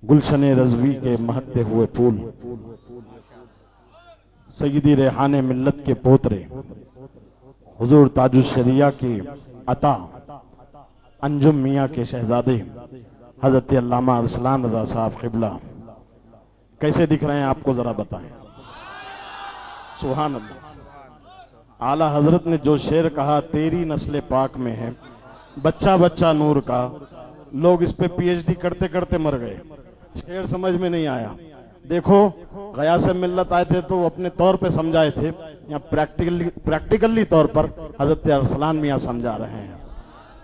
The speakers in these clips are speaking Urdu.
گلشن رضوی کے مہکتے ہوئے پھول، سیدی ریحان ملت کے پوترے، حضور تاج الشریعہ کے عطا، انجم میاں کے شہزادے حضرت علامہ ارسلان رضا صاحب قبلہ کیسے دکھ رہے ہیں آپ کو ذرا بتائیں؟ سبحان اللہ۔ اعلیٰ حضرت نے جو شعر کہا، تیری نسل پاک میں ہے بچہ بچہ نور کا، لوگ اس پہ پی ایچ ڈی کرتے کرتے مر گئے، شعر سمجھ میں نہیں آیا۔ دیکھو غیاث ملت آئے تھے تو وہ اپنے طور پہ سمجھائے تھے، یا پریکٹیکلی طور پر حضرت ارسلان میاں سمجھا رہے ہیں۔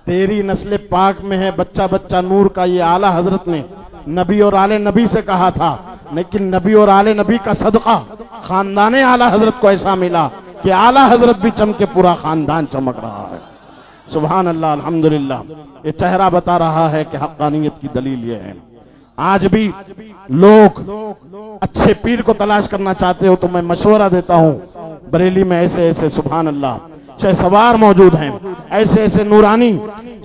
تیری نسل پاک میں ہے بچہ بچہ نور کا، یہ اعلیٰ حضرت نے نبی اور آل نبی سے کہا تھا، لیکن نبی اور آل نبی کا صدقہ خاندان اعلیٰ حضرت کو ایسا ملا کہ اعلیٰ حضرت بھی چمکے پورا خاندان چمک رہا ہے۔ سبحان اللہ، الحمدللہ۔ یہ چہرہ بتا رہا ہے کہ حقانیت کی دلیل یہ ہے۔ آج بھی لوگ اچھے پیر کو تلاش کرنا چاہتے ہو تو میں مشورہ دیتا ہوں، بریلی میں ایسے ایسے سبحان اللہ شہ سوار موجود ہیں، ایسے ایسے نورانی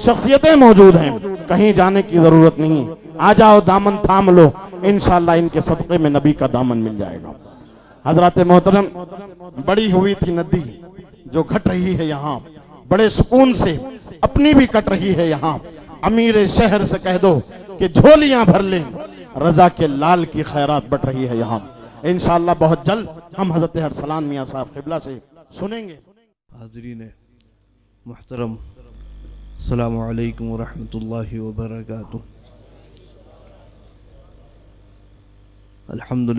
شخصیتیں موجود ہیں، کہیں جانے کی ضرورت نہیں، آ جاؤ دامن تھام لو، انشاءاللہ ان کے صدقے میں نبی کا دامن مل جائے گا۔ حضرات محترم، بڑی ہوئی تھی ندی جو گھٹ رہی ہے یہاں، بڑے سکون سے اپنی بھی کٹ رہی ہے یہاں، امیر شہر سے کہہ دو کہ جھولیاں بھر لیں، رضا کے لال کی خیرات بٹ رہی ہے یہاں۔ انشاءاللہ بہت جلد ہم حضرت ارسلان میاں صاحب قبلہ سے سنیں گے۔ حاضرین محترم، السلام علیکم ورحمۃ اللہ وبرکاتہ۔ الحمد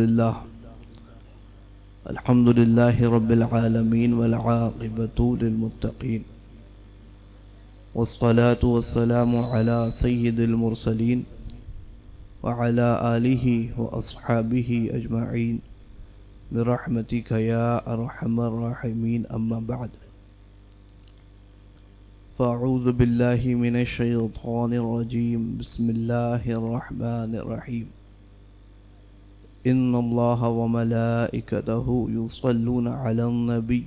للہ رب العالمین والعاقبۃ للمتقین، والصلاة والسلام علی سید المرسلین وعلی آلہ واصحابہ اجمعین برحمتک یا ارحم الراحمین، اما بعد فاعوذ باللہ من الشیطان الرجیم، بسم اللہ الرحمن الرحیم۔ ان اللہ وملائکتہ یصلون علی النبی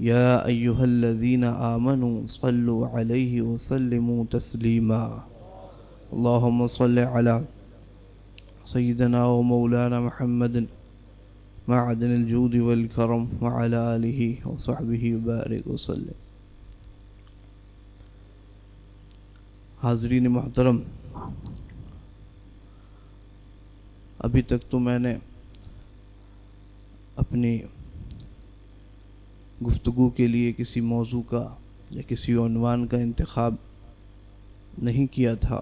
یا ایہا الذین آمنوا صلوا علیہ وسلموا تسلیما۔ اللہم صل علی سیدنا ومولانا محمد معدن الجود والکرم وعلی آلہ وصحبہ وبارک وسلم۔ حاضرین محترم، ابھی تک تو میں نے اپنی گفتگو کے لیے کسی موضوع کا یا کسی عنوان کا انتخاب نہیں کیا تھا۔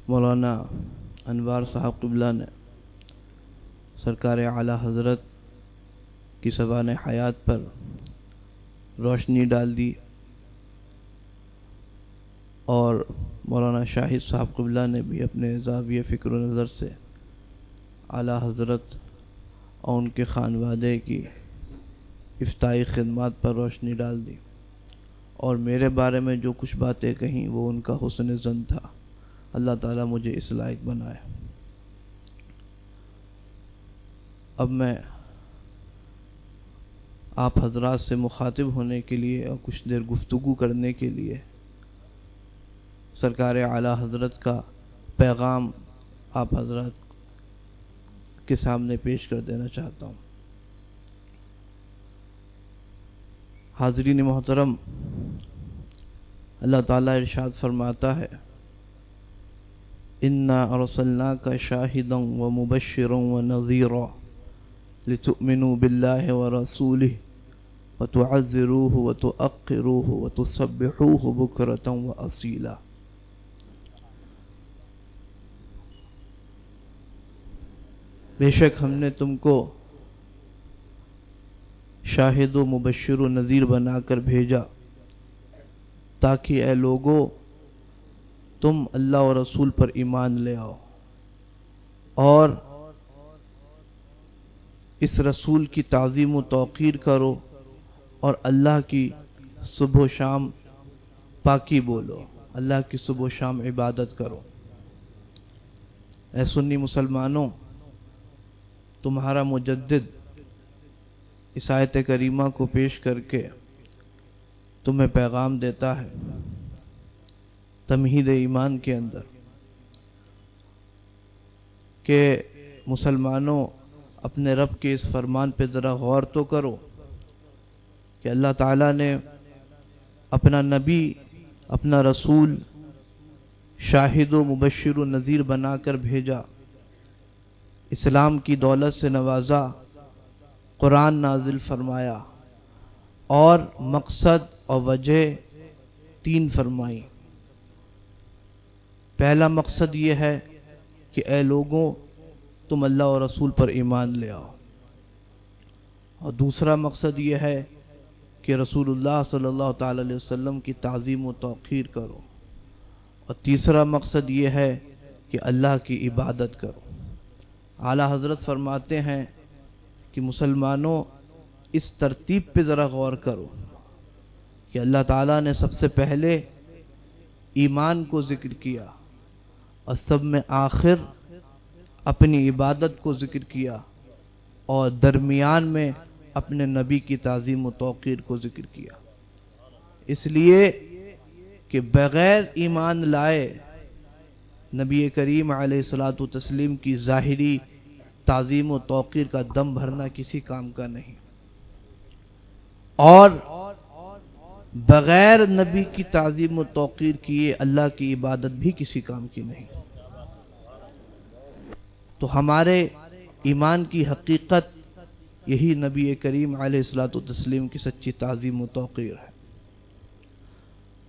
مولانا انوار صاحب قبلہ نے سرکار اعلیٰ حضرت کی سوانح حیات پر روشنی ڈال دی، اور مولانا شاہد صاحب قبلہ نے بھی اپنے زاویہ فکر و نظر سے اعلیٰ حضرت اور ان کے خانوادے کی افتائی خدمات پر روشنی ڈال دی، اور میرے بارے میں جو کچھ باتیں کہیں وہ ان کا حسن ظن تھا۔ اللہ تعالیٰ مجھے اس لائق بنائے۔ اب میں آپ حضرات سے مخاطب ہونے کے لیے اور کچھ دیر گفتگو کرنے کے لیے سرکار اعلیٰ حضرت کا پیغام آپ حضرات کے سامنے پیش کر دینا چاہتا ہوں۔ حاضرین محترم، اللہ تعالیٰ ارشاد فرماتا ہے، اِنَّا أَرْسَلْنَاكَ شَاهِدًا وَمُبَشِّرًا وَنَذِيرًا لِتُؤْمِنُوا بِاللَّهِ وَرَسُولِهِ وَتُعَزِّرُوهُ وَتُؤَقِّرُوهُ وَتُسَبِّحُوهُ بُكْرَةً وَأَصِيلًا۔ بے شک ہم نے تم کو شاہد و مبشر و نذیر بنا کر بھیجا تاکہ اے لوگو تم اللہ و رسول پر ایمان لے آؤ، اور اس رسول کی تعظیم و توقیر کرو، اور اللہ کی صبح و شام پاکی بولو، اللہ کی صبح و شام عبادت کرو۔ اے سنی مسلمانوں، تمہارا مجدد اس آیت کریمہ کو پیش کر کے تمہیں پیغام دیتا ہے تمہید ایمان کے اندر کہ مسلمانوں اپنے رب کے اس فرمان پہ ذرا غور تو کرو کہ اللہ تعالیٰ نے اپنا نبی، اپنا رسول شاہد و مبشر و نذیر بنا کر بھیجا، اسلام کی دولت سے نوازا، قرآن نازل فرمایا اور مقصد اور وجہ 3 فرمائی۔ پہلا مقصد یہ ہے کہ اے لوگوں تم اللہ اور رسول پر ایمان لے آؤ، اور دوسرا مقصد یہ ہے کہ رسول اللہ صلی اللہ تعالی علیہ وسلم کی تعظیم و توقیر کرو، اور تیسرا مقصد یہ ہے کہ اللہ کی عبادت کرو۔ اعلیٰ حضرت فرماتے ہیں کہ مسلمانوں اس ترتیب پہ ذرا غور کرو کہ اللہ تعالیٰ نے سب سے پہلے ایمان کو ذکر کیا اور سب میں آخر اپنی عبادت کو ذکر کیا، اور درمیان میں اپنے نبی کی تعظیم و توقیر کو ذکر کیا، اس لیے کہ بغیر ایمان لائے نبی کریم علیہ الصلوۃ والتسلیم کی ظاہری تعظیم و توقیر کا دم بھرنا کسی کام کا نہیں، اور بغیر نبی کی تعظیم و توقیر کیے اللہ کی عبادت بھی کسی کام کی نہیں۔ تو ہمارے ایمان کی حقیقت یہی نبی کریم علیہ الصلوۃ والتسلیم کی سچی تعظیم و توقیر ہے۔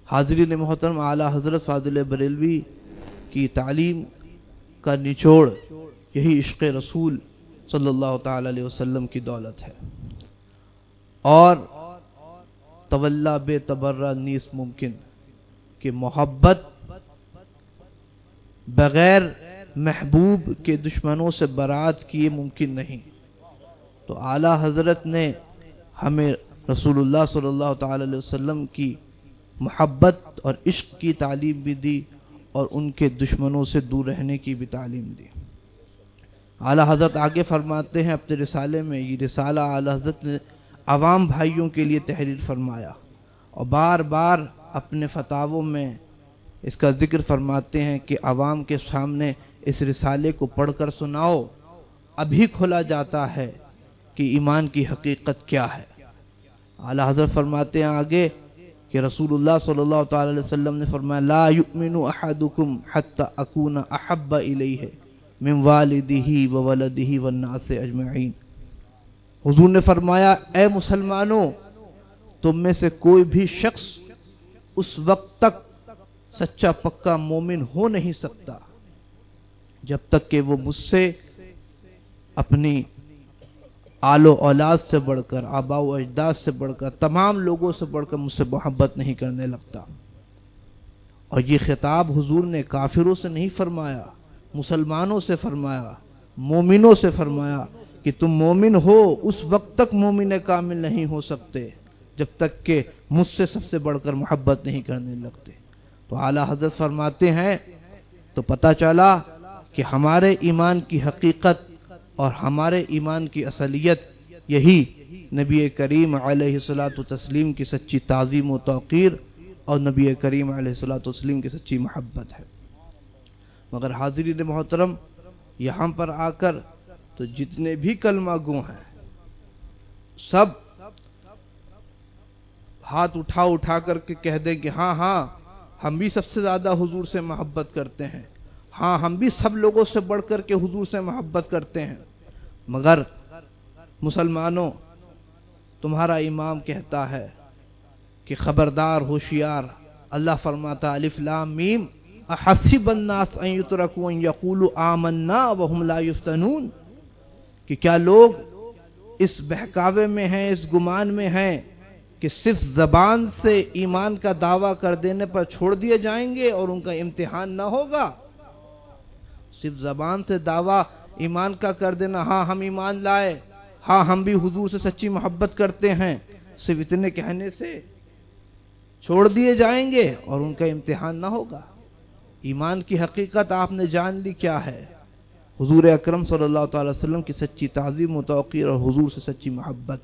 حاضرین محترم، اعلیٰ حضرت فاضل بریلوی کی تعلیم کا نچوڑ یہی عشق رسول صلی اللہ تعالی علیہ وسلم کی دولت ہے، اور تولا بے تبرہ نیس ممکن کہ محبت بغیر محبوب کے دشمنوں سے برات کیے ممکن نہیں۔ تو اعلیٰ حضرت نے ہمیں رسول اللہ صلی اللہ تعالی علیہ وسلم کی محبت اور عشق کی تعلیم بھی دی، اور ان کے دشمنوں سے دور رہنے کی بھی تعلیم دی۔ اعلیٰ حضرت آگے فرماتے ہیں اپنے رسالے میں، یہ رسالہ اعلیٰ حضرت نے عوام بھائیوں کے لیے تحریر فرمایا، اور بار بار اپنے فتاووں میں اس کا ذکر فرماتے ہیں کہ عوام کے سامنے اس رسالے کو پڑھ کر سناؤ، ابھی کھولا جاتا ہے کہ ایمان کی حقیقت کیا ہے۔ اعلیٰ حضرت فرماتے ہیں آگے کہ رسول اللہ صلی اللہ تعالی علیہ وسلم نے فرمایا لا یؤمن احدکم حتی اکون احب الیہ من والدہ وولدہ والناس اجمعین۔ حضور نے فرمایا اے مسلمانوں، تم میں سے کوئی بھی شخص اس وقت تک سچا پکا مومن ہو نہیں سکتا جب تک کہ وہ مجھ سے اپنی آل و اولاد سے بڑھ کر، آباء و اجداد سے بڑھ کر، تمام لوگوں سے بڑھ کر مجھ سے محبت نہیں کرنے لگتا۔ اور یہ خطاب حضور نے کافروں سے نہیں فرمایا، مسلمانوں سے فرمایا، مومنوں سے فرمایا کہ تم مومن ہو اس وقت تک مومن کامل نہیں ہو سکتے جب تک کہ مجھ سے سب سے بڑھ کر محبت نہیں کرنے لگتے۔ تو اعلیٰ حضرت فرماتے ہیں تو پتہ چلا کہ ہمارے ایمان کی حقیقت اور ہمارے ایمان کی اصلیت یہی نبی کریم علیہ الصلوۃ والتسلیم کی سچی تعظیم و توقیر اور نبی کریم علیہ الصلوۃ والتسلیم کی سچی محبت ہے۔ مگر حاضرین محترم، یہاں پر آ کر تو جتنے بھی کلمہ گو ہیں سب ہاتھ اٹھا کر کے کہہ دیں کہ ہاں ہاں ہم بھی سب سے زیادہ حضور سے محبت کرتے ہیں، ہاں ہم بھی سب لوگوں سے بڑھ کر کے حضور سے محبت کرتے ہیں۔ مگر مسلمانوں، تمہارا امام کہتا ہے کہ خبردار، ہوشیار، اللہ فرماتا الف لام میم احسب الناس ان یترکوا ان یقولوا آمنا وهم لا یفتنون، کہ کیا لوگ اس بہکاوے میں ہیں، اس گمان میں ہیں کہ صرف زبان سے ایمان کا دعویٰ کر دینے پر چھوڑ دیے جائیں گے اور ان کا امتحان نہ ہوگا؟ صرف زبان سے دعویٰ ایمان کا کر دینا، ہاں ہم ایمان لائے، ہاں ہم بھی حضور سے سچی محبت کرتے ہیں، صرف اتنے کہنے سے چھوڑ دیے جائیں گے اور ان کا امتحان نہ ہوگا؟ ایمان کی حقیقت آپ نے جان لی کیا ہے، حضور اکرم صلی اللہ تعالی وسلم کی سچی تعظیم و توقیر اور حضور سے سچی محبت۔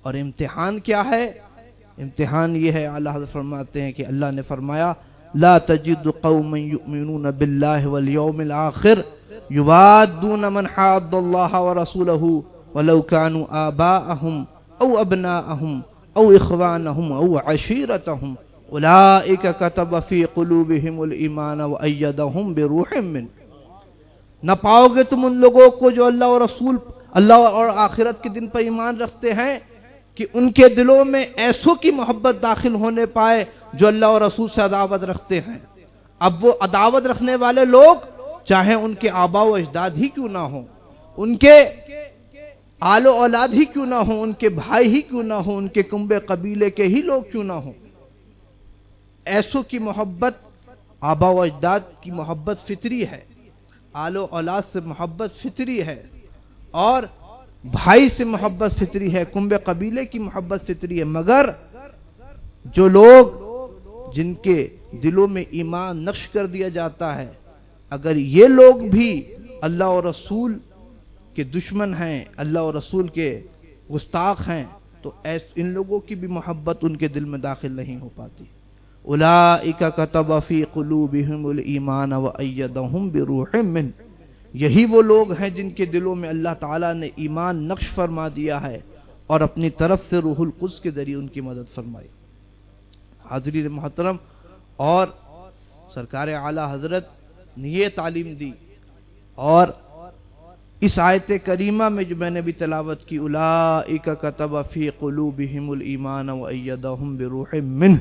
اور امتحان کیا ہے؟ امتحان یہ ہے، اعلیٰ حضرت فرماتے ہیں کہ اللہ نے فرمایا لا تجد قوما يؤمنون بالله واليوم الآخر يوادون من حاد الله ورسوله ولو كانوا آباءهم أو أبناءهم أو إخوانهم أو عشيرتهم أولئك كتب في قلوبهم الإيمان وأيدهم بروح منه. نہ پاؤ گے تم ان لوگوں کو جو اللہ اور رسول، اللہ اور آخرت کے دن پر ایمان رکھتے ہیں، کہ ان کے دلوں میں ایسوں کی محبت داخل ہونے پائے جو اللہ اور رسول سے عداوت رکھتے ہیں. اب وہ عداوت رکھنے والے لوگ چاہے ان کے آبا و اجداد ہی کیوں نہ ہوں، ان کے آل و اولاد ہی کیوں نہ ہوں، ان کے بھائی ہی کیوں نہ ہوں، ان کے کنبے قبیلے کے ہی لوگ کیوں نہ ہوں، ایسوں کی محبت، آبا و اجداد کی محبت فطری ہے، آل و اولاد سے محبت فطری ہے، اور بھائی سے محبت فطری ہے، کنبے قبیلے کی محبت فطری ہے. مگر جو لوگ جن کے دلوں میں ایمان نقش کر دیا جاتا ہے، اگر یہ لوگ بھی اللہ اور رسول کے دشمن ہیں، اللہ اور رسول کے گستاخ ہیں، تو ان لوگوں کی بھی محبت ان کے دل میں داخل نہیں ہو پاتی. اولئک کتب فی قلوبہم الایمان وایدہم بروح منہ. یہی وہ لوگ ہیں جن کے دلوں میں اللہ تعالیٰ نے ایمان نقش فرما دیا ہے اور اپنی طرف سے روح القدس کے ذریعے ان کی مدد فرمائی. حاضرین محترم، اور سرکار اعلیٰ حضرت نے یہ تعلیم دی، اور اس آیت کریمہ میں جو میں نے بھی تلاوت کی، اولئک کتب فی قلوبہم الایمان وایدہم بروح منہ،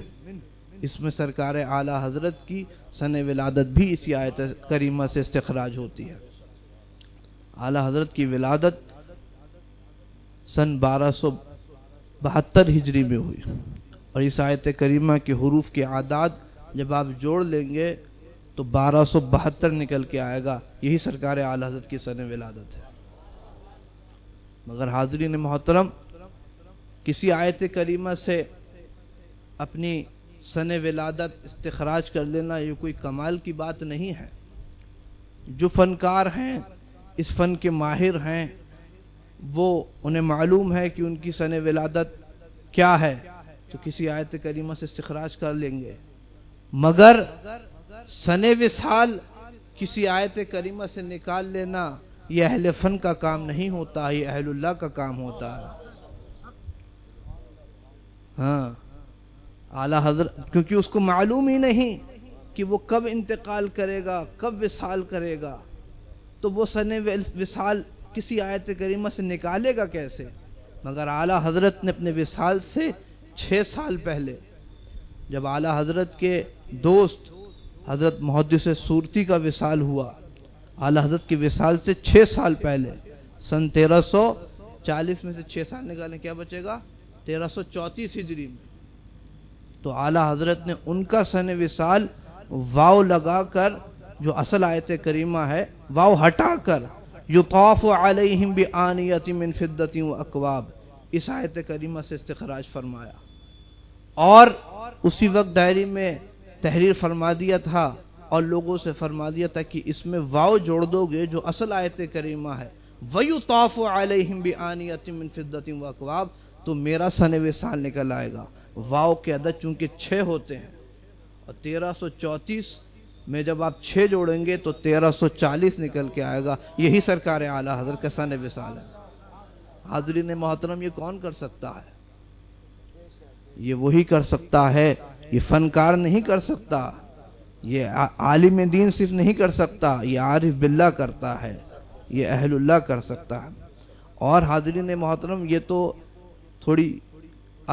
اس میں سرکار اعلیٰ حضرت کی سن ولادت بھی اسی آیت کریمہ سے استخراج ہوتی ہے. اعلیٰ حضرت کی ولادت سن 1272 ہجری میں ہوئی، اور اس آیت کریمہ کے حروف کے اعداد جب آپ جوڑ لیں گے تو 1272 نکل کے آئے گا. یہی سرکار اعلیٰ حضرت کی سن ولادت ہے. مگر حاضرین محترم، کسی آیت کریمہ سے اپنی سن ولادت استخراج کر لینا یہ کوئی کمال کی بات نہیں ہے. جو فنکار ہیں، اس فن کے ماہر ہیں، وہ انہیں معلوم ہے کہ ان کی سن ولادت کیا ہے، تو کسی آیت کریمہ سے استخراج کر لیں گے. مگر سن وصال کسی آیت کریمہ سے نکال لینا یہ اہل فن کا کام نہیں ہوتا، یہ اہل اللہ کا کام ہوتا ہے. ہاں، اعلیٰ حضرت، کیونکہ اس کو معلوم ہی نہیں کہ وہ کب انتقال کرے گا، کب وصال کرے گا، تو وہ سن وصال کسی آیت کریمہ سے نکالے گا کیسے؟ مگر اعلیٰ حضرت نے اپنے وصال سے 6 سال پہلے، جب اعلیٰ حضرت کے دوست حضرت محدث صورتی کا وصال ہوا، اعلیٰ حضرت کے وصال سے 6 سال پہلے، سن 1340 میں سے 6 سال نکالیں کیا بچے گا؟ 1334 ہجری میں. تو اعلیٰ حضرت نے ان کا سن وصال واو لگا کر، جو اصل آیت کریمہ ہے، واو ہٹا کر یطاف علیہم بآنیۃ من فضۃ واکواب، اس آیت کریمہ سے استخراج فرمایا. اور اسی وقت ڈائری میں تحریر فرما دیا تھا اور لوگوں سے فرما دیا تھا کہ اس میں واو جوڑ دو گے جو اصل آیت کریمہ ہے، وَيُطَافُ عَلَيْهِمْ بِآنِيَةٍ مِّن فِضَّةٍ وَأَكْوَابٍ، تو میرا سن وصال نکل آئے گا. واو کے عدد چونکہ 6 ہوتے ہیں، اور 1334 میں جب آپ 6 جوڑیں گے تو 1340 نکل کے آئے گا. یہی سرکار اعلیٰ حضرت کا سن وصال ہے. حاضرین محترم، یہ کون کر سکتا ہے؟ یہ وہی کر سکتا ہے، یہ فنکار نہیں کر سکتا، یہ عالم دین صرف نہیں کر سکتا، یہ عارف باللہ کرتا ہے، یہ اہل اللہ کر سکتا ہے. اور حاضرین محترم، یہ تو تھوڑی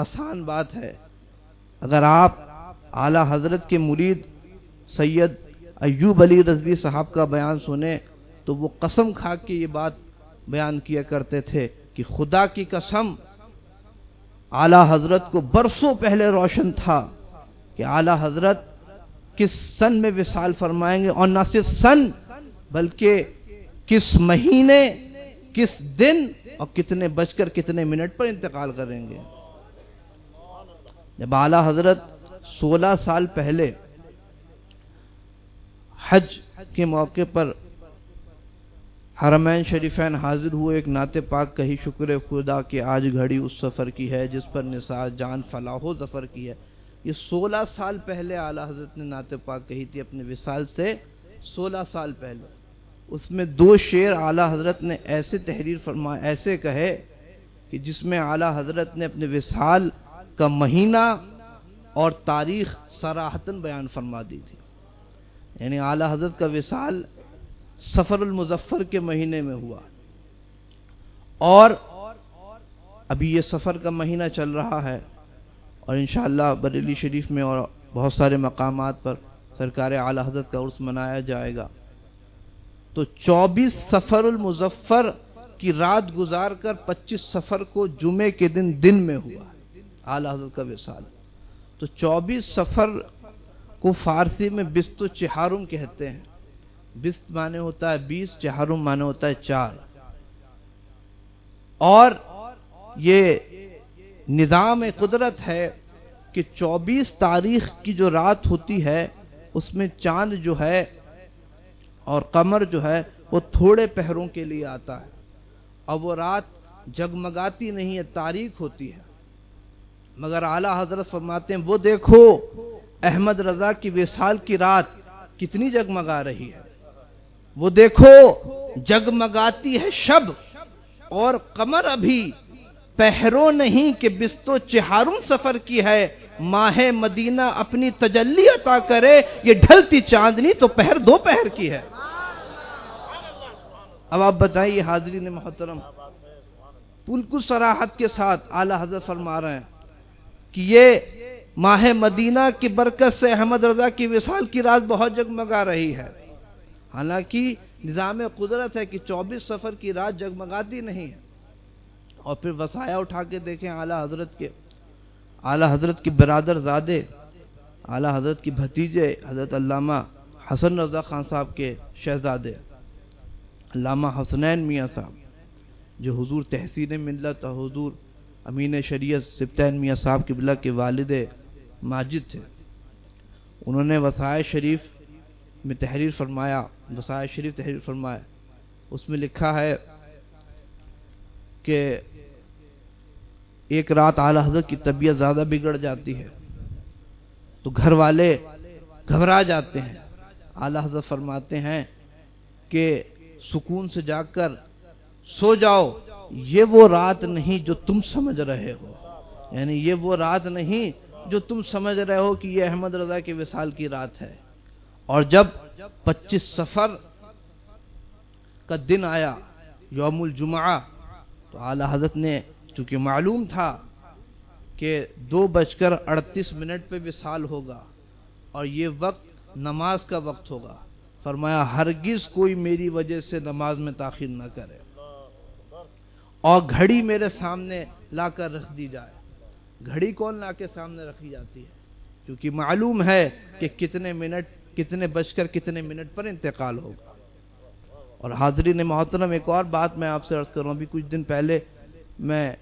آسان بات ہے. اگر آپ اعلیٰ حضرت کے مرید سید ایوب علی رضوی صاحب کا بیان سنیں تو وہ قسم کھا کے یہ بات بیان کیا کرتے تھے کہ خدا کی قسم اعلیٰ حضرت کو برسوں پہلے روشن تھا کہ اعلیٰ حضرت کس سن میں وصال فرمائیں گے، اور نہ صرف سن بلکہ کس مہینے، کس دن اور کتنے بج کر کتنے منٹ پر انتقال کریں گے. جب اعلیٰ حضرت 16 سال پہلے حج کے موقع پر حرمین شریفین حاضر ہوئے، ایک نعت پاک کہی، شکر خدا کہ آج گھڑی اس سفر کی ہے جس پر نثار جان فلاح و ظفر کی ہے. یہ 16 سال پہلے اعلیٰ حضرت نے نعت پاک کہی تھی اپنے وصال سے 16 سال پہلے. اس میں 2 شعر اعلیٰ حضرت نے ایسے تحریر فرمائے، ایسے کہے کہ جس میں اعلیٰ حضرت نے اپنے وصال کا مہینہ اور تاریخ صراحتاً بیان فرما دی تھی. یعنی اعلیٰ حضرت کا وصال سفر المظفر کے مہینے میں ہوا، اور ابھی یہ سفر کا مہینہ چل رہا ہے، اور انشاءاللہ بریلی شریف میں اور بہت سارے مقامات پر سرکار اعلیٰ حضرت کا عرس منایا جائے گا. تو 24 سفر المظفر کی رات گزار کر 25 سفر کو جمعے کے دن میں ہوا اعلیٰ حضرت کا وصال. تو 24 سفر کو فارسی میں بست و چہارم کہتے ہیں. بست معنی ہوتا ہے 20، چہارم معنی ہوتا ہے 4. اور یہ نظام قدرت ہے کہ 24 تاریخ کی جو رات ہوتی ہے اس میں چاند جو ہے اور قمر جو ہے وہ تھوڑے پہروں کے لیے آتا ہے، اور وہ رات جگمگاتی نہیں ہے، تاریک ہوتی ہے. مگر اعلیٰ حضرت فرماتے ہیں وہ دیکھو احمد رضا کی وصال کی رات کتنی جگمگا رہی ہے، وہ دیکھو جگمگاتی ہے شب، اور قمر ابھی پہروں نہیں کہ بستو چہارم سفر کی ہے. ماہ مدینہ اپنی تجلی عطا کرے، یہ ڈھلتی چاندنی تو پہر 2 پہر کی ہے. اب آپ بتائیے حاضرین محترم، بالکل صراحت کے ساتھ اعلیٰ حضرت فرما رہے ہیں کہ یہ ماہ مدینہ کی برکت سے احمد رضا کی وصال کی رات بہت جگمگا رہی ہے. حالانکہ نظام قدرت ہے کہ 24 سفر کی رات جگمگاتی نہیں ہے. اور پھر وصایا اٹھا کے دیکھیں اعلیٰ حضرت کے برادر زادے، اعلیٰ حضرت کی بھتیجے حضرت علامہ حسن رضا خان صاحب کے شہزادے علامہ حسنین میاں صاحب، جو حضور تحسین ملت اور حضور امین شریعت سبطین میاں صاحب قبلہ کے والد ماجد تھے. انہوں نے وصایا شریف میں تحریر فرمایا، اس میں لکھا ہے کہ ایک رات اعلیٰ حضرت کی طبیعت زیادہ بگڑ جاتی ہے تو گھر والے گھبرا جاتے ہیں. اعلیٰ حضرت فرماتے ہیں کہ سکون سے جاگ کر سو جاؤ، یہ وہ رات نہیں جو تم سمجھ رہے ہو. یعنی یہ وہ رات نہیں جو تم سمجھ رہے ہو کہ یہ احمد رضا کے وصال کی رات ہے. اور جب 25 سفر کا دن آیا یوم الجمعہ، تو اعلیٰ حضرت نے چونکہ معلوم تھا کہ 2:38 پہ وصال ہوگا اور یہ وقت نماز کا وقت ہوگا، فرمایا ہرگز کوئی میری وجہ سے نماز میں تاخیر نہ کرے، اور گھڑی میرے سامنے لا کر رکھ دی جائے. گھڑی کون لا کے سامنے رکھی جاتی ہے؟ کیونکہ معلوم ہے کہ کتنے بج کر کتنے منٹ پر انتقال ہوگا. اور حاضرین محترم، ایک اور بات میں آپ سے عرض کر رہا ہوں. ابھی کچھ دن پہلے میں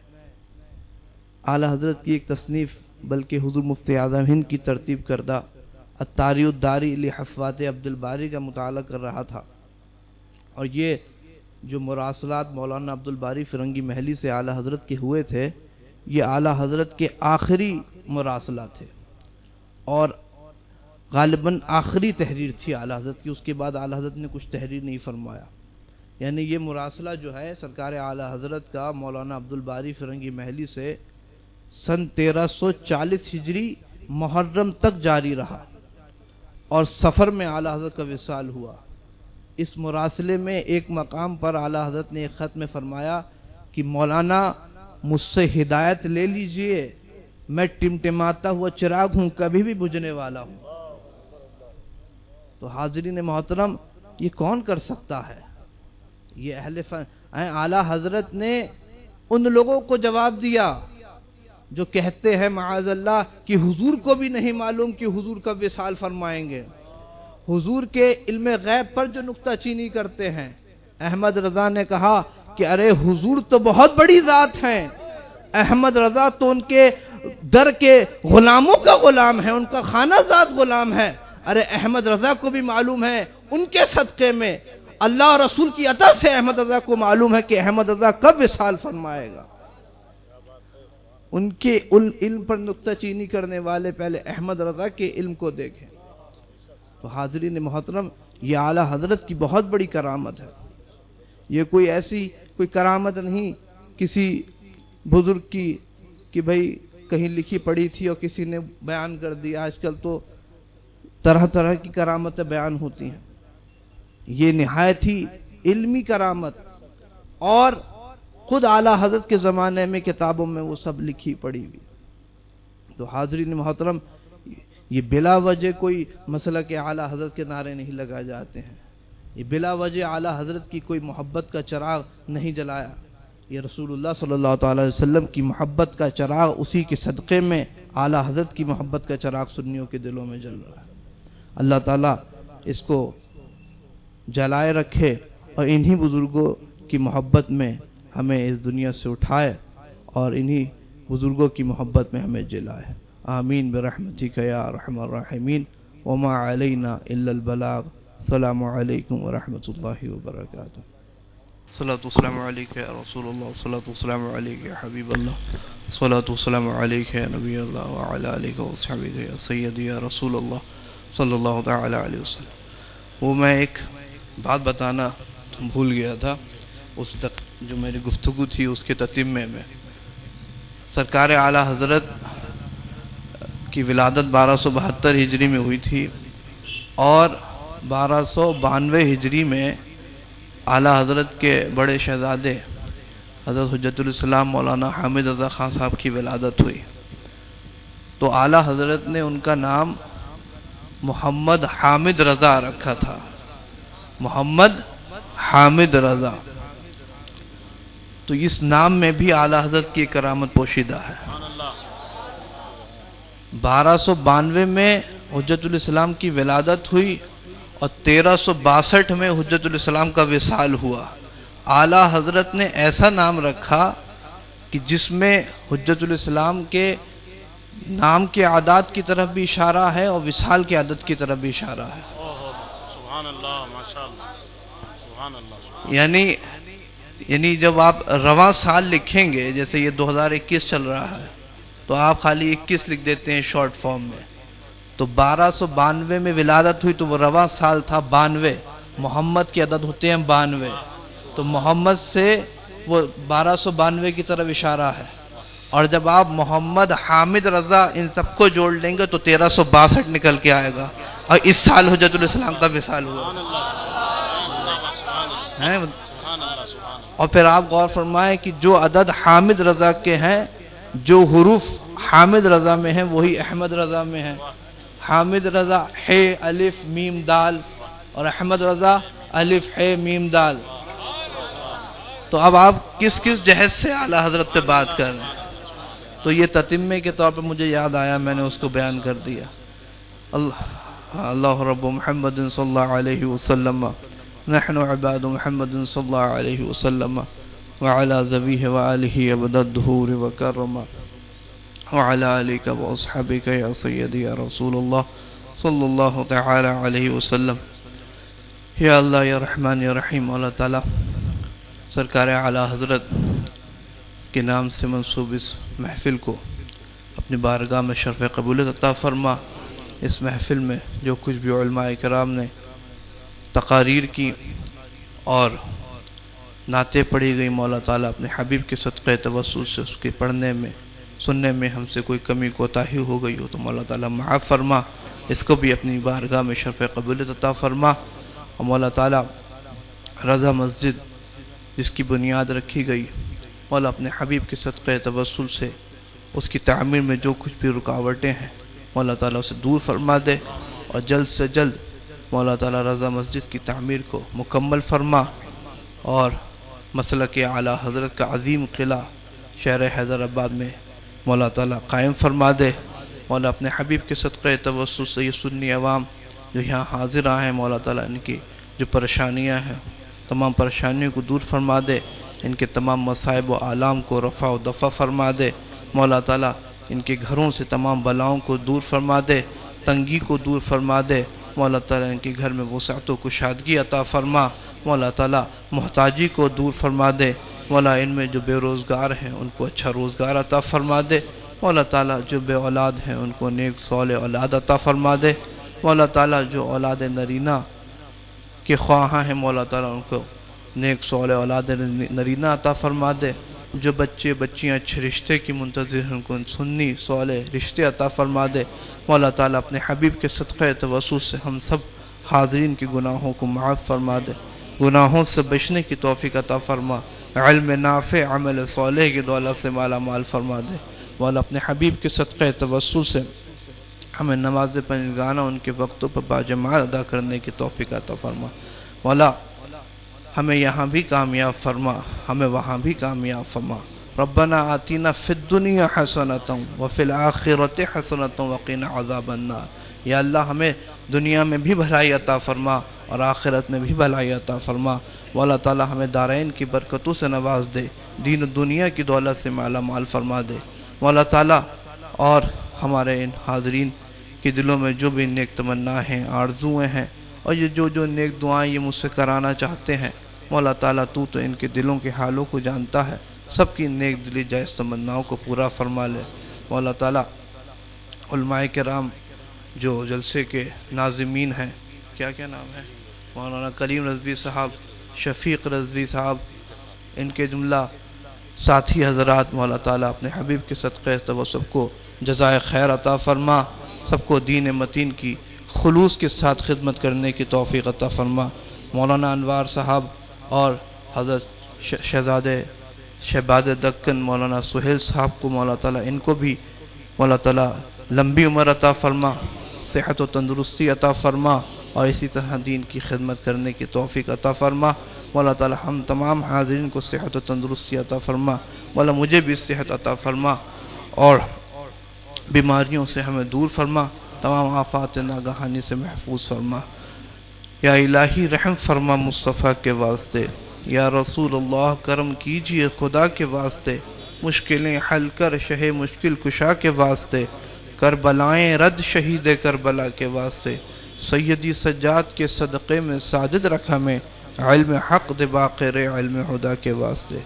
اعلیٰ حضرت کی ایک تصنیف، بلکہ حضور مفتی اعظم ہند کی ترتیب کردہ الطاری الداری لحفوات عبد الباری کا مطالعہ کر رہا تھا. اور یہ جو مراسلات مولانا عبد الباری فرنگی محلی سے اعلیٰ حضرت کے ہوئے تھے، یہ اعلیٰ حضرت کے آخری مراسلات تھے، اور غالباً آخری تحریر تھی اعلیٰ حضرت کی. اس کے بعد اعلیٰ حضرت نے کچھ تحریر نہیں فرمایا. یعنی یہ مراسلہ جو ہے سرکار اعلیٰ حضرت کا مولانا عبد الباری فرنگی محلی سے سن 1340 ہجری محرم تک جاری رہا، اور سفر میں اعلیٰ حضرت کا وصال ہوا. اس مراسلے میں ایک مقام پر اعلیٰ حضرت نے ایک خط میں فرمایا کہ مولانا مجھ سے ہدایت لے لیجئے، میں ٹمٹماتا ہوا چراغ ہوں، کبھی بھی بجھنے والا ہوں. تو حاضرین محترم، یہ کون کر سکتا ہے؟ یہ اعلیٰ حضرت نے ان لوگوں کو جواب دیا جو کہتے ہیں معاذ اللہ کہ حضور کو بھی نہیں معلوم کہ حضور کب وصال فرمائیں گے. حضور کے علم غیب پر جو نکتہ چینی کرتے ہیں. احمد رضا نے کہا کہ ارے حضور تو بہت بڑی ذات ہیں، احمد رضا تو ان کے در کے غلاموں کا غلام ہے، ان کا خانہ ذات غلام ہے. ارے احمد رضا کو بھی معلوم ہے، ان کے صدقے میں اللہ اور رسول کی عطا سے احمد رضا کو معلوم ہے کہ احمد رضا کب وصال فرمائے گا. ان کے علم پر نکتہ چینی کرنے والے پہلے احمد رضا کے علم کو دیکھیں۔ تو حاضرین محترم، یہ اعلیٰ حضرت کی بہت بڑی کرامت ہے۔ یہ کوئی کرامت نہیں کسی بزرگ کی کہ بھئی کہیں لکھی پڑھی تھی اور کسی نے بیان کر دی۔ آج کل تو طرح طرح کی کرامتیں بیان ہوتی ہیں۔ یہ نہایت ہی علمی کرامت، اور خود اعلیٰ حضرت کے زمانے میں کتابوں میں وہ سب لکھی پڑھی ہوئی۔ تو حاضرین محترم، یہ بلا وجہ کوئی مسئلہ کہ اعلیٰ حضرت کے نعرے نہیں لگائے جاتے ہیں، یہ بلا وجہ اعلیٰ حضرت کی کوئی محبت کا چراغ نہیں جلایا۔ یہ رسول اللہ صلی اللہ تعالی علیہ وسلم کی محبت کا چراغ، اسی کے صدقے میں اعلیٰ حضرت کی محبت کا چراغ سنیوں کے دلوں میں جل رہا ہے۔ اللہ تعالیٰ اس کو جلائے رکھے اور انہی بزرگوں کی محبت میں ہمیں اس دنیا سے اٹھائے اور انہی بزرگوں کی محبت میں ہمیں جلائے۔ آمین برحمتک یا ارحم الراحمین، وما علینا الا البلاغ۔ السلام علیکم ورحمۃ اللہ وبرکاتہ۔ صلاۃ والسلام علیک یا رسول اللہ، صلاۃ والسلام علیک یا حبیب اللہ، صلاۃ والسلام علیک یا نبی اللہ وعلی آلہ وصحبہ یا سیدی یا رسول اللہ صلی اللہ تعالی علیہ وسلم۔ وہ میں ایک بات بتانا بھول گیا تھا، اس تک جو میری گفتگو تھی اس کے تتمے میں۔ سرکار اعلیٰ حضرت کی ولادت 1272 ہجری میں ہوئی تھی، اور 1292 ہجری میں اعلیٰ حضرت کے بڑے شہزادے حضرت حجت الاسلام مولانا حامد رضا خان صاحب کی ولادت ہوئی۔ تو اعلیٰ حضرت نے ان کا نام محمد حامد رضا رکھا تھا، محمد حامد رضا۔ تو اس نام میں بھی اعلیٰ حضرت کی کرامت پوشیدہ ہے۔ 1292 میں حجت الاسلام کی ولادت ہوئی اور 1362 میں حجت الاسلام کا وصال ہوا۔ اعلیٰ حضرت نے ایسا نام رکھا کہ جس میں حجت الاسلام کے نام کے عادات کی طرف بھی اشارہ ہے اور وصال کے عادت کی طرف بھی اشارہ ہے۔ سبحان اللہ، ماشاءاللہ، سبحان اللہ۔ یعنی جب آپ رواں سال لکھیں گے، جیسے یہ 2021 چل رہا ہے، تو آپ خالی 21 لکھ دیتے ہیں شارٹ فارم میں۔ تو 1292 میں ولادت ہوئی تو وہ رواں سال تھا 92۔ محمد کی عدد ہوتے ہیں 92، تو محمد سے وہ 1292 کی طرف اشارہ ہے۔ اور جب آپ محمد حامد رضا ان سب کو جوڑ لیں گے تو 1362 نکل کے آئے گا، اور اس سال حجت الاسلام کا وصال ہوا۔ اور پھر آپ غور فرمائیں کہ جو عدد حامد رضا کے ہیں، جو حروف حامد رضا میں ہیں وہی احمد رضا میں ہیں۔ حامد رضا ح الف میم دال، اور احمد رضا الف ح میم دال۔ تو اب آپ کس جہت سے اعلیٰ حضرت پہ بات کر رہے ہیں؟ تو یہ تتمے کے طور پر مجھے یاد آیا، میں نے اس کو بیان کر دیا۔ اللہ رب محمد صلی اللہ علیہ وسلم، نحن عباد محمد صلی اللہ علیہ وسلم، وعلى ذبیہ وآلہ ابد الدہور وکرم، وعلى آلک واصحابک یا سیدی یا رسول اللہ صلی اللہ تعالی علیہ وسلم۔ یا اللہ یا رحمان یا رحیم، اللہ تعالی سرکار اعلیٰ حضرت کے نام سے منسوب اس محفل کو اپنی بارگاہ میں شرف قبولیت عطا فرما۔ اس محفل میں جو کچھ بھی علماء کرام نے تقاریر کی اور نعتیں پڑھی گئی، مولا تعالیٰ اپنے حبیب کے صدقے توسل سے اس کے پڑھنے میں سننے میں ہم سے کوئی کمی کوتاہی ہو گئی ہو تو مولا تعالیٰ معاف فرما، اس کو بھی اپنی بارگاہ میں شرف قبولیت عطا فرما۔ اور مولا تعالیٰ رضا مسجد جس کی بنیاد رکھی گئی، مولا اپنے حبیب کے صدقے توسل سے اس کی تعمیر میں جو کچھ بھی رکاوٹیں ہیں مولا تعالیٰ اسے دور فرما دے، اور جلد سے جلد مولا تعالیٰ رضا مسجد کی تعمیر کو مکمل فرما، اور مسلک اعلیٰ حضرت کا عظیم قلعہ شہر حیدرآباد میں مولا تعالیٰ قائم فرما دے۔ مولا اپنے حبیب کے صدقے توسل سے یہ سنی عوام جو یہاں حاضر ہیں، مولا تعالیٰ ان کی جو پریشانیاں ہیں تمام پریشانیوں کو دور فرما دے، ان کے تمام مصائب و آلام کو رفع و دفع فرما دے۔ مولا تعالیٰ ان کے گھروں سے تمام بلاؤں کو دور فرما دے، تنگی کو دور فرما دے۔ مولا تعالیٰ ان کے گھر میں وسعت و کشادگی عطا فرما۔ مولا تعالیٰ محتاجی کو دور فرما دے۔ مولا ان میں جو بے روزگار ہیں ان کو اچھا روزگار عطا فرما دے، مولا تعالیٰ جو بے اولاد ہیں ان کو نیک صالح اولاد عطا فرما دے، مولا تعالیٰ جو اولاد نرینہ کے خواہاں ہیں مولا تعالیٰ ان کو نیک صالح اولاد نرینہ عطا فرما دے، جو بچے بچیاں اچھے رشتے کی منتظر ہیں ان کو سنی صالح رشتے عطا فرما دے، مولا تعالیٰ اپنے حبیب کے صدقے توسل سے ہم سب حاضرین کے گناہوں کو معاف فرما دے، گناہوں سے بچنے کی توفیق عطا فرما، علم نافع عمل صالح کی دولت سے مالا مال فرما دے، مولا اپنے حبیب کے صدقے توسل سے ہمیں نماز پنجگانہ ان کے وقتوں پر باجماعت ادا کرنے کی توفیق عطا فرما، مولا ہمیں یہاں بھی کامیاب فرما، ہمیں وہاں بھی کامیاب فرما، ربنا آتینا فی الدنیا حسنۃ وفی الآخرۃ حسنۃ وقنا عذاب النار، یا اللہ ہمیں دنیا میں بھی بھلائی عطا فرما اور آخرت میں بھی بھلائی عطا فرما، مولا تعالی ہمیں دارین کی برکتوں سے نواز دے، دین و دنیا کی دولت سے مالا مال فرما دے، مولا تعالی اور ہمارے ان حاضرین کے دلوں میں جو بھی نیک تمنا ہیں آرزویں ہیں اور یہ جو نیک دعائیں یہ مجھ سے کرانا چاہتے ہیں، مولا تعالیٰ تو ان کے دلوں کے حالوں کو جانتا ہے، سب کی نیک دلی جائز تمناؤں کو پورا فرما لے، مولا تعالیٰ علماء کرام جو جلسے کے ناظمین ہیں، کیا نام ہے، مولانا کریم رضوی صاحب، شفیق رضوی صاحب، ان کے جملہ ساتھی حضرات، مولا تعالیٰ اپنے حبیب کے صدقے تو سب کو جزائے خیر عطا فرما، سب کو دین متین کی خلوص کے ساتھ خدمت کرنے کی توفیق عطا فرما، مولانا انوار صاحب اور حضرت شہزادے شہباز دکن مولانا سہیل صاحب کو مولا تعالیٰ ان کو بھی مولا تعالیٰ لمبی عمر عطا فرما، صحت و تندرستی عطا فرما اور اسی طرح دین کی خدمت کرنے کی توفیق عطا فرما، مولا تعالیٰ ہم تمام حاضرین کو صحت و تندرستی عطا فرما، مولا مجھے بھی صحت عطا فرما اور بیماریوں سے ہمیں دور فرما، تمام آفات ناگہانی سے محفوظ فرما، یا الہی رحم فرما مصطفیٰ کے واسطے، یا رسول اللہ کرم کیجئے خدا کے واسطے، مشکلیں حل کر شہ مشکل کشا کے واسطے، کربلائیں رد شہید کربلا کے واسطے، سیدی سجاد کے صدقے میں ساجد رکھا میں، علم حق دے باقر علم خدا کے واسطے،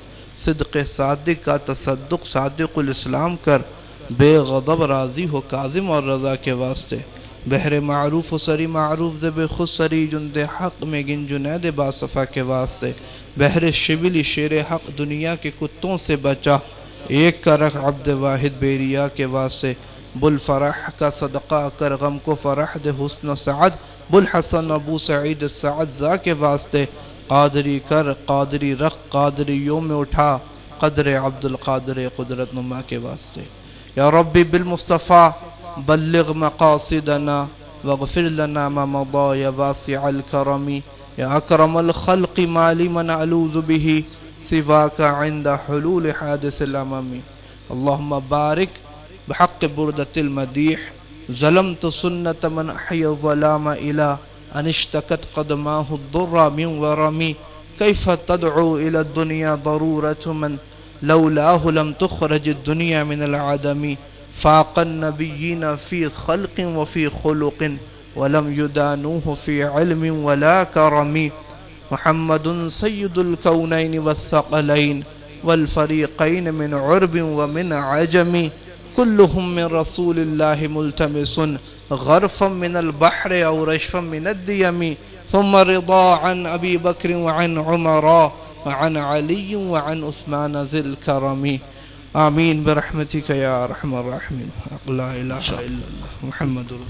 صدق صادق کا تصدق صادق الاسلام کر، بے غضب راضی ہو کاظم اور رضا کے واسطے، بحر معروف و سری معروف دے بے خود سری جند حق میں گن جنید باصفا کے واسطے، بحر شبلی شیر حق دنیا کے کتوں سے بچا، ایک کا رکھ عبد واحد بیریا کے واسطے، بل فرح کا صدقہ کر غم کو فرح دے حسن و سعد، بل حسن ابو سعید سعد زا کے واسطے، قادری کر قادری رخ قادری یوم اٹھا، قدر عبد القادر قدرت نما کے واسطے، یا ربی بالمصطفیٰ بلغ مقاصدنا واغفر لنا ما مضى یا واسع الکرم یا اکرم الخلق مالی من علوذ به سواک عند حلول حادث الامم، اللہم بارک بحق بردة المدیح، ظلمت سنة من احی الظلام الى ان اشتکت قدماه الضر من ورمی، کیف تدعو الى الدنیا ضرورة من لولاه لم تخرج الدنیا من العدم، فاق النبیین فی خلق وفی خلق ولم یدانوه فی علم ولا کرم، محمد سید الکونین والثقلین والفریقین من عرب ومن عجم، كلهم من رسول الله ملتمس غرفا من البحر أو رشفا من الديم، ثم رضا عن أبي بكر وعن عمر وعن علي وعن عثمان ذي الكرم، آمين برحمتك يا أرحم الراحمين، لا إله إلا الله محمد رسول